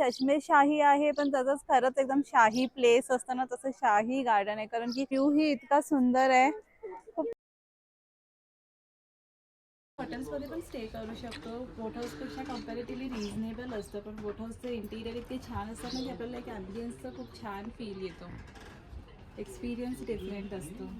चष्मेशाही आहे, पण त्याचंच खरंच एकदम शाही प्लेस असतं ना तसं शाही गार्डन आहे, कारण की व्ह्यू ही इतका सुंदर आहे. खूप हॉटेल्समध्ये पण स्टे करू शकतो. बोट हाऊसपेक्षा कम्पॅरेटिव्हली रिझनेबल असतं, पण बोट हाऊसचं इंटिरियर इतके छान असतात ना की आपल्याला एक ॲम्बियन्सचा खूप छान फील येतो. एक्सपिरियन्स डिफरंट असतो.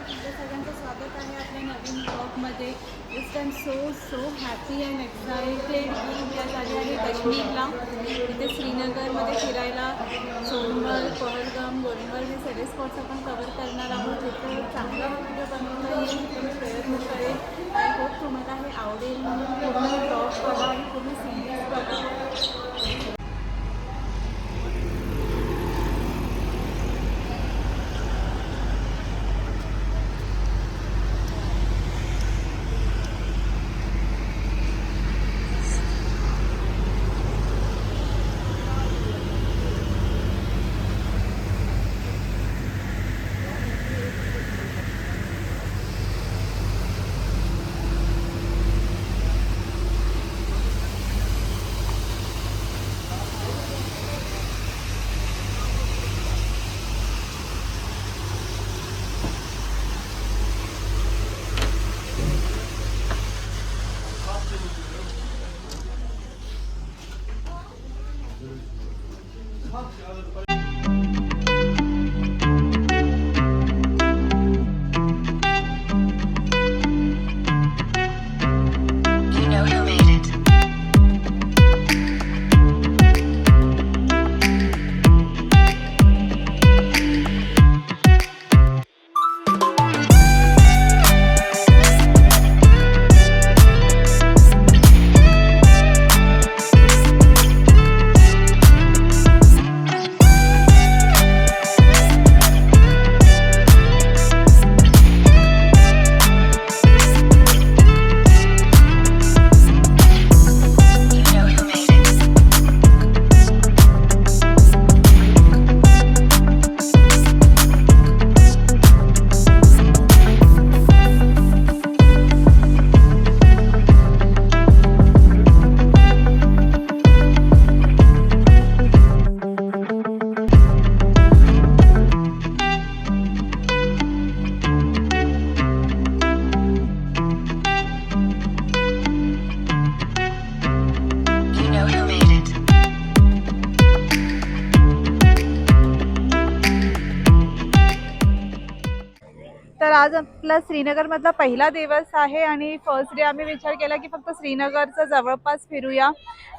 तुमच्या सगळ्यांचं स्वागत आहे आपल्या नवीन ब्लॉगमध्ये. Just I am so happy and excited की मी आज आली आहे काश्मीरला. इथे श्रीनगरमध्ये फिरायला सोनमर्ग, पहलगाम, गोलमर्ग हे सगळे स्पॉट्स आपण कवर करणार आहोत. इथे चांगला व्हिडिओ बनवता येईल इथे मी प्रयत्न करेन. आय होप तुम्हाला हे आवडेल. पूर्ण ब्लॉग बघा आणि पूर्ण सिरीज बघा. तर आज आपला श्रीनगरमधला पहिला दिवस आहे आणि फर्स्ट डे आम्ही विचार केला की फक्त श्रीनगरचं जवळपास फिरूया.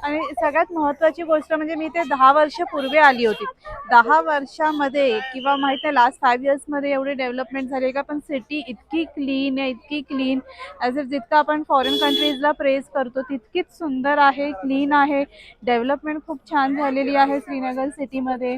आणि सगळ्यात महत्त्वाची गोष्ट म्हणजे मी ते 10 वर्षापूर्वी आली होती. 10 वर्षामध्ये किंवा माहीत नाही लास्ट 5 इयर्समध्ये एवढी डेव्हलपमेंट झाली का, पण सिटी इतकी क्लीन आहे, इतकी क्लीन ॲज इफ जितकं आपण फॉरेन कंट्रीजला प्रेस करतो तितकीच सुंदर आहे, क्लीन आहे. डेव्हलपमेंट खूप छान झालेली आहे श्रीनगर सिटीमध्ये.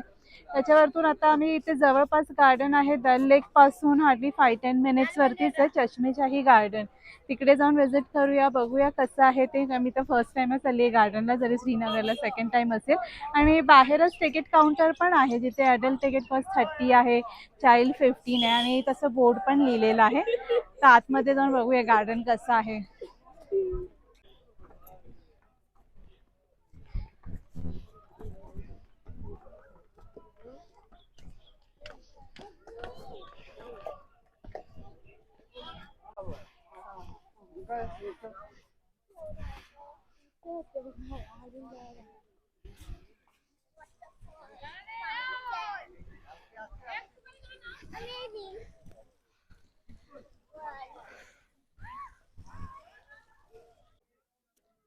त्याच्यावरतून आता आम्ही इथे जवळपास गार्डन आहे दल लेक पासून हार्डली 5-10 मिनिट्सवरतीच आहे चष्मेशाही गार्डन. तिकडे जाऊन व्हिजिट करूया, बघूया कसं आहे ते. मी तर फर्स्ट टाईमच आली आहे गार्डनला, जरी श्रीनगरला सेकंड टाईम असेल. आणि बाहेरच तिकीट काउंटर पण आहे जिथे अडल्ट तिकीट कॉस्ट 30 आहे, चाइल्ड 15 आहे आणि तसं बोर्ड पण लिहिलेलं आहे. तर आतमध्ये जाऊन बघूया गार्डन कसं आहे.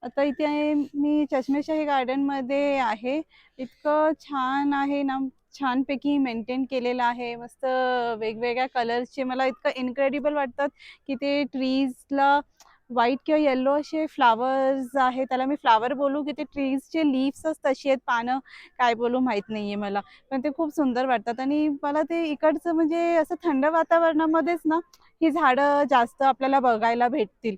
आता इथे मी चष्मेशाही गार्डनमध्ये आहे. इतकं छान आहे ना, छानपैकी मेंटेन केलेलं आहे. मस्त वेगवेगळ्या कलर्सचे मला इतकं इन्क्रेडिबल वाटतात की ते ट्रीजला व्हाईट किंवा येल्लो असे फ्लावर्स आहे, त्याला मी फ्लावर बोलू की ते ट्रीजचे लीव्सच तशी आहेत, पानं काय बोलू माहीत नाही आहे मला, पण ते खूप सुंदर वाटतात. आणि मला ते इकडचं म्हणजे असं थंड वातावरणामध्येच ना ही झाडं जास्त आपल्याला बघायला भेटतील.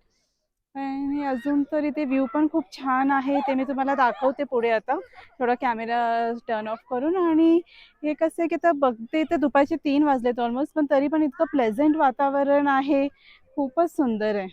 आणि अजून तरी ते व्ह्यू पण खूप छान आहे, ते मी तुम्हाला दाखवते पुढे. आता थोडा कॅमेरा टर्न ऑफ करून. आणि हे कसं आहे की आता बघते ते दुपारचे 3 वाजलेत ऑलमोस्ट, पण तरी पण इतकं प्लेझंट वातावरण आहे, खूपच सुंदर आहे.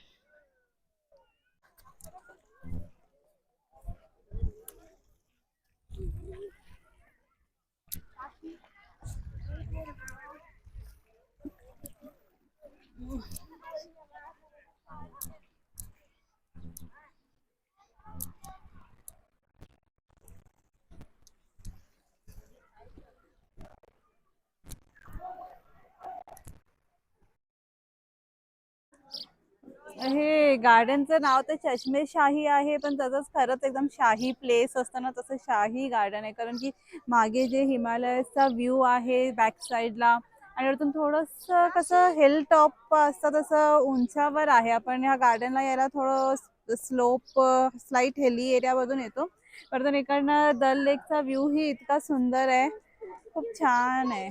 हे गार्डनचं नाव तर चष्मेशाही आहे, पण त्याचंच खरंच एकदम शाही प्लेस असतं ना तसं शाही गार्डन आहे. कारण की मागे जे हिमालयाचा व्ह्यू आहे बॅक साईडला, आणि वरतून थोडंसं कसं हिल टॉप असतं तसं उंचावर आहे. आपण ह्या गार्डनला यायला थोडं स्लोप स्लाईट हिली एरियामधून येतो. वरतून इकडनं दल लेकचा व्ह्यू ही इतका सुंदर आहे, खूप छान आहे.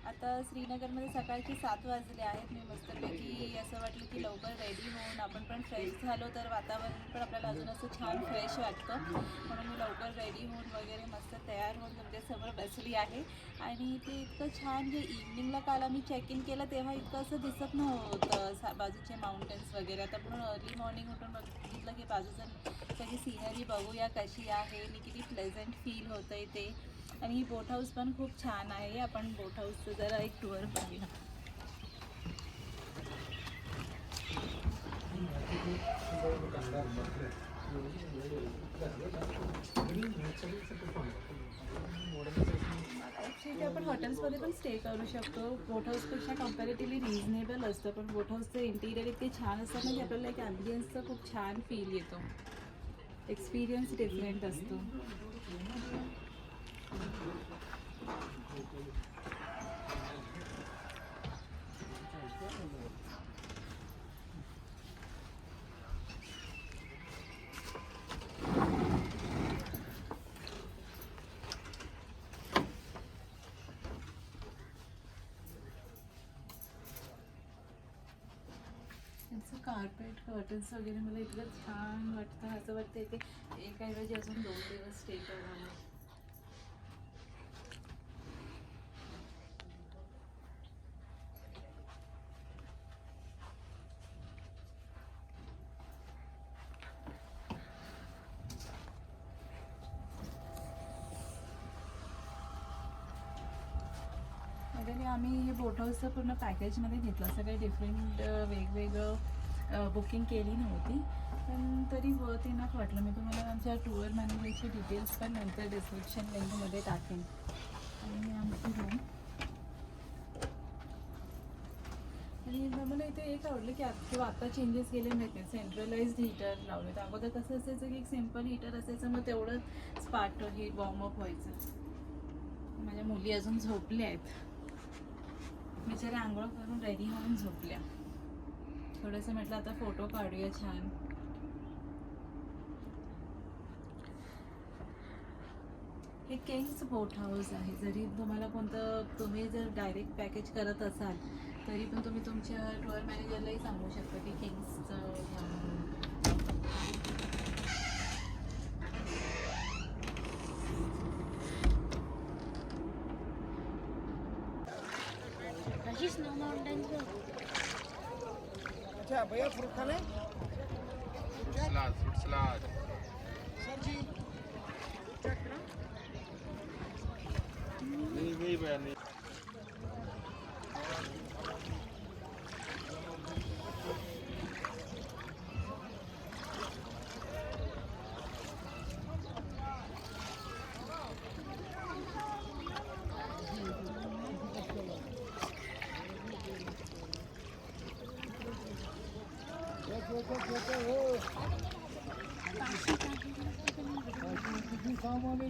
आता श्रीनगरमध्ये सकाळचे 7 वाजले आहेत. मी मस्तपैकी असं वाटलं की लवकर रेडी होऊन आपण पण फ्रेश झालो तर वातावरण पण आपल्याला अजून असं छान फ्रेश वाटतं. म्हणून मी लवकर रेडी होऊन वगैरे मस्त तयार होऊन तुमच्यासमोर बसली आहे. आणि ते इतकं छान, जे इव्हनिंगला काल आम्ही चेक इन केलं तेव्हा इतकं असं दिसत नव्हतं बाजूचे माउंटन्स वगैरे. आता पण अर्ली मॉर्निंग उठून बघितलं की बाजूचं सगळी सिनरी बघूया कशी आहे आणि किती प्लेझंट फील होतं आहे ते. आणि ही बोट हाऊस पण खूप छान आहे. आपण बोट हाऊसचं जरा एक टूर बघूया. ॲक्च्युली आपण हॉटेल्समध्ये पण स्टे करू शकतो. बोट हाऊसपेक्षा कम्पॅरेटिव्हली रिजनेबल असतं, पण बोट हाऊसचं इंटिरियर इतके छान असतं ना की आपल्याला एक ॲम्बियन्सचा खूप छान फील येतो. एक्सपिरियन्स डिफरंट असतो. त्यांचं कार्पेट कर्टन्स वगैरे मला इतकं छान वाटतं. असं वाटतं ते एकाऐवजी अजून 2 दिवस स्टे करावं. फायनली आम्ही हे बोट हाऊसचं पूर्ण पॅकेजमध्ये घेतलं. असं काही डिफरंट वेगवेगळं बुकिंग केली नव्हती, पण तरी वर्थ इनफ वाटलं. मी तुम्हाला आमच्या टूर मॅनेजरचे डिटेल्स पण नंतर डिस्क्रिप्शन लिंकमध्ये टाकेन. आणि आमची रूम, आणि मला इथे एक आवडलं की किंवा आता चेंजेस केले माहिती आहे, सेंट्रलाइज्ड हीटर लावले. तर अगोदर कसं असायचं की एक सिम्पल हीटर असायचं, मग तेवढं स्पार्ट हे वॉर्मअप व्हायचं. माझ्या मुली अजून झोपल्या आहेत, बिचाऱ्या आंघोळ करून रेडी होऊन झोपल्या. थोडंसं म्हटलं आता फोटो काढूया छान. हे किंग्स बोट हाऊस आहे. जरी तुम्हाला तुम्ही जर डायरेक्ट पॅकेज करत असाल तरी पण तुम्ही तुमच्या टूर मॅनेजरलाही सांगू शकता की किंग्सचं घ्या म्हणून. अच्छा भैया फ्रूट खाने सलाद, फ्रूट सलाद. सर जी नहीं भैया नहीं. सामान